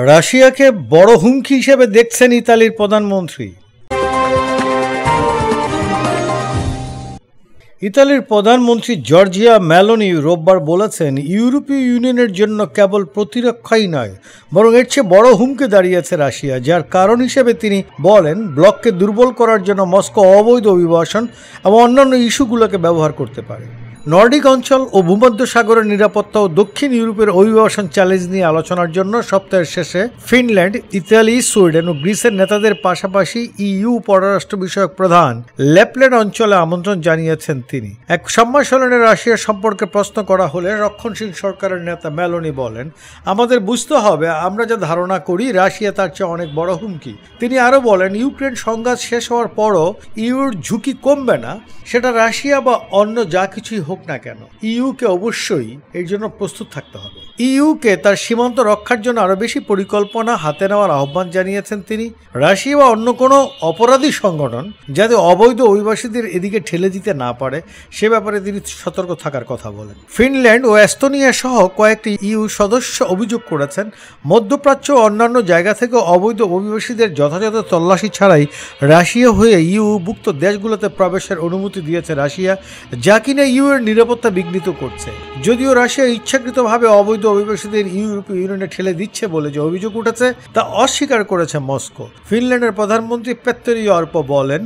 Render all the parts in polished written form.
রাশিয়াকে বড় হুমকি হিসেবে দেখছেন ইতালির প্রধানমন্ত্রী। ইতালির প্রধানমন্ত্রী জর্জিয়া মেলোনি রোববার বলেছেন, ইউরোপীয় ইউনিয়নের জন্য কেবল প্রতিরক্ষাই নয়, বরং এর চেয়ে বড় হুমকি দাঁড়িয়েছে রাশিয়া, যার কারণ হিসেবে তিনি বলেন ব্লককে দুর্বল করার জন্য মস্কো অবৈধ অভিবাসন এবং অন্যান্য ইস্যুগুলোকে ব্যবহার করতে পারে। নর্ডিক অঞ্চল ও ভূমধ্য সাগরের নিরাপত্তা ও দক্ষিণ ইউরোপের অভিবাসন চ্যালেঞ্জ নিয়ে আলোচনার জন্য সপ্তাহের শেষে ফিনল্যান্ড, ইতালি, সুইডেন ও গ্রিসের নেতাদের পাশাপাশি ইইউ পররাষ্ট্র বিষয়ক প্রধান ল্যাপল্যান্ড অঞ্চলে আমন্ত্রণ জানিয়েছেন তিনি। এক সম্মেলনে রাশিয়া সম্পর্কে প্রশ্ন করা হলে রক্ষণশীল সরকারের নেতা মেলোনি বলেন, আমাদের বুঝতে হবে আমরা যা ধারণা করি রাশিয়া তার চেয়ে অনেক বড় হুমকি। তিনি আরও বলেন, ইউক্রেন সংঘাত শেষ হওয়ার পরও ইউর ঝুঁকি কমবে না, সেটা রাশিয়া বা অন্য যা কিছুই হোক না কেন। ইউকে অবশ্যই এর জন্য প্রস্তুত থাকতে হবে। ইউকে তার সীমান্ত রক্ষার জন্য আরো বেশি পরিকল্পনা হাতে নেওয়ার আহ্বান জানিয়েছেন তিনি। রাশিয়া বা অন্য কোনো অপরাধী সংগঠন যাতে অবৈধ অভিবাসীদের এদিকে ঠেলে দিতে না পারে সে ব্যাপারে তিনি সতর্ক থাকার কথা বলেন। ফিনল্যান্ড ও এস্তোনিয়া সহ কয়েকটি ইউ সদস্য অভিযোগ করেছেন, মধ্যপ্রাচ্য ও অন্যান্য জায়গা থেকে অবৈধ অভিবাসীদের যথাযথ তল্লাশি ছাড়াই রাশিয়া হয়ে ইউভুক্ত দেশগুলোতে প্রবেশের অনুমতি দিয়েছে রাশিয়া, যা কিনা ইউ এর নিরাপত্তা বিঘ্নিত করছে। যদিও রাশিয়া ইচ্ছাকৃতভাবে অবৈধ অভিবাসীদের ইউরোপীয় ইউনিয়নে ঠেলে দিচ্ছে বলে যে অভিযোগ উঠেছে তা অস্বীকার করেছে মস্কো। ফিনল্যান্ডের প্রধানমন্ত্রী পেত্তরি অর্প বলেন,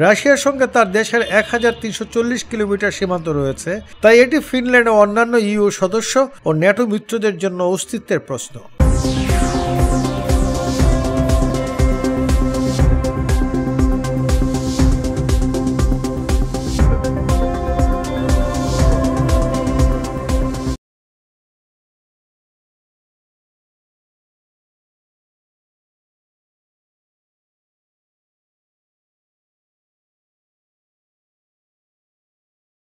রাশিয়ার সঙ্গে তার দেশের 1340 কিলোমিটার সীমান্ত রয়েছে, তাই এটি ফিনল্যান্ড ও অন্যান্য ইউ সদস্য ও ন্যাটো মিত্রদের জন্য অস্তিত্বের প্রশ্ন।